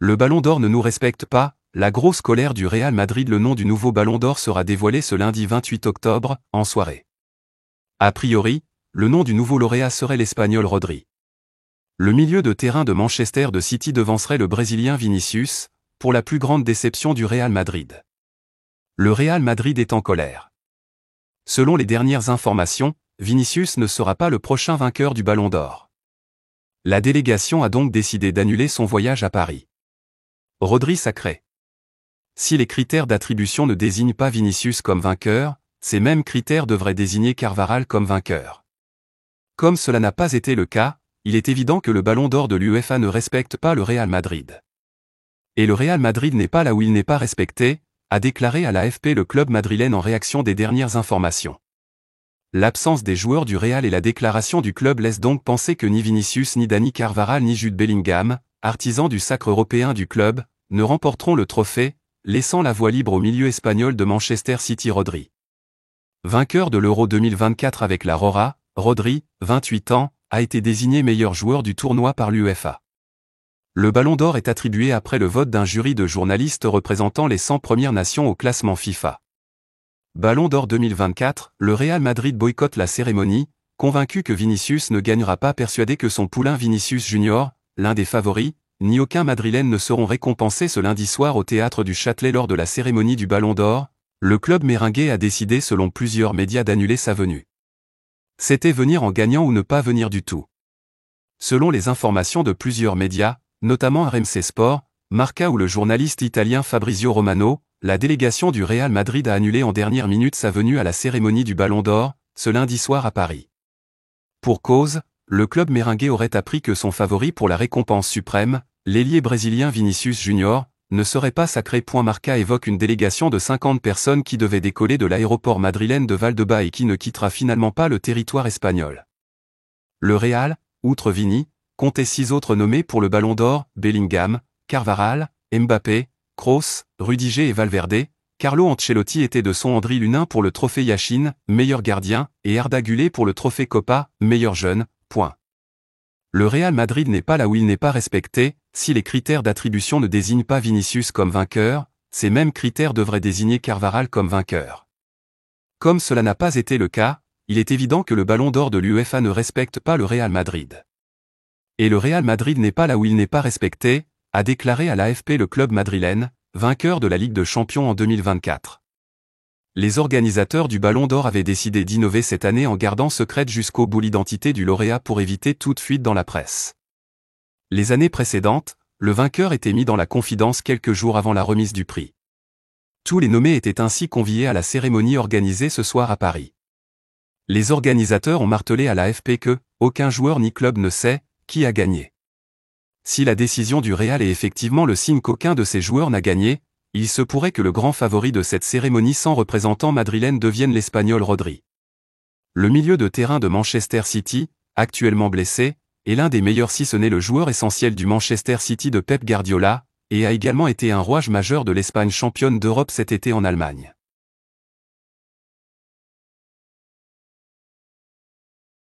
Le Ballon d'Or ne nous respecte pas, la grosse colère du Real Madrid. Le nom du nouveau Ballon d'Or sera dévoilé ce lundi 28 octobre, en soirée. A priori, le nom du nouveau lauréat serait l'Espagnol Rodri. Le milieu de terrain de Manchester City devancerait le Brésilien Vinicius, pour la plus grande déception du Real Madrid. Le Real Madrid est en colère. Selon les dernières informations, Vinicius ne sera pas le prochain vainqueur du Ballon d'Or. La délégation a donc décidé d'annuler son voyage à Paris. Rodri sacré. Si les critères d'attribution ne désignent pas Vinicius comme vainqueur, ces mêmes critères devraient désigner Carvajal comme vainqueur. Comme cela n'a pas été le cas, il est évident que le Ballon d'Or de l'UEFA ne respecte pas le Real Madrid. Et le Real Madrid n'est pas là où il n'est pas respecté, a déclaré à l'AFP le club madrilène en réaction des dernières informations. L'absence des joueurs du Real et la déclaration du club laissent donc penser que ni Vinicius ni Dani Carvajal ni Jude Bellingham, artisans du sacre européen du club, ne remporteront le trophée, laissant la voie libre au milieu espagnol de Manchester City Rodri. Vainqueur de l'Euro 2024 avec la Rora, Rodri, 28 ans, a été désigné meilleur joueur du tournoi par l'UEFA. Le Ballon d'Or est attribué après le vote d'un jury de journalistes représentant les 100 premières nations au classement FIFA. Ballon d'Or 2024, le Real Madrid boycotte la cérémonie, convaincu que Vinicius ne gagnera pas, persuadé que son poulain Vinicius Junior, l'un des favoris, ni aucun madrilène ne seront récompensés ce lundi soir au théâtre du Châtelet lors de la cérémonie du Ballon d'Or, le club méringué a décidé selon plusieurs médias d'annuler sa venue. C'était venir en gagnant ou ne pas venir du tout. Selon les informations de plusieurs médias, notamment RMC Sport, Marca ou le journaliste italien Fabrizio Romano, la délégation du Real Madrid a annulé en dernière minute sa venue à la cérémonie du Ballon d'Or, ce lundi soir à Paris. Pour cause, le club méringué aurait appris que son favori pour la récompense suprême, l'ailier brésilien Vinicius Junior, ne serait pas sacré. Marca évoque une délégation de 50 personnes qui devait décoller de l'aéroport madrilène de Valdebebas et qui ne quittera finalement pas le territoire espagnol. Le Real, outre Vini, comptait 6 autres nommés pour le Ballon d'Or: Bellingham, Carvajal, Mbappé, Kroos, Rudiger et Valverde. Carlo Ancelotti était de son Andri Lunin pour le trophée Yashin, meilleur gardien, et Arda Güler pour le trophée Copa, meilleur jeune. Le Real Madrid n'est pas là où il n'est pas respecté. Si les critères d'attribution ne désignent pas Vinicius comme vainqueur, ces mêmes critères devraient désigner Carvajal comme vainqueur. Comme cela n'a pas été le cas, il est évident que le Ballon d'Or de l'UEFA ne respecte pas le Real Madrid. Et le Real Madrid n'est pas là où il n'est pas respecté, a déclaré à l'AFP le club madrilène, vainqueur de la Ligue des Champions en 2024. Les organisateurs du Ballon d'Or avaient décidé d'innover cette année en gardant secrète jusqu'au bout l'identité du lauréat pour éviter toute fuite dans la presse. Les années précédentes, le vainqueur était mis dans la confidence quelques jours avant la remise du prix. Tous les nommés étaient ainsi conviés à la cérémonie organisée ce soir à Paris. Les organisateurs ont martelé à l'AFP que aucun joueur ni club ne sait qui a gagné. Si la décision du Real est effectivement le signe qu'aucun de ces joueurs n'a gagné, il se pourrait que le grand favori de cette cérémonie sans représentant madrilène devienne l'Espagnol Rodri. Le milieu de terrain de Manchester City, actuellement blessé, est l'un des meilleurs si ce n'est le joueur essentiel du Manchester City de Pep Guardiola, et a également été un rouage majeur de l'Espagne championne d'Europe cet été en Allemagne.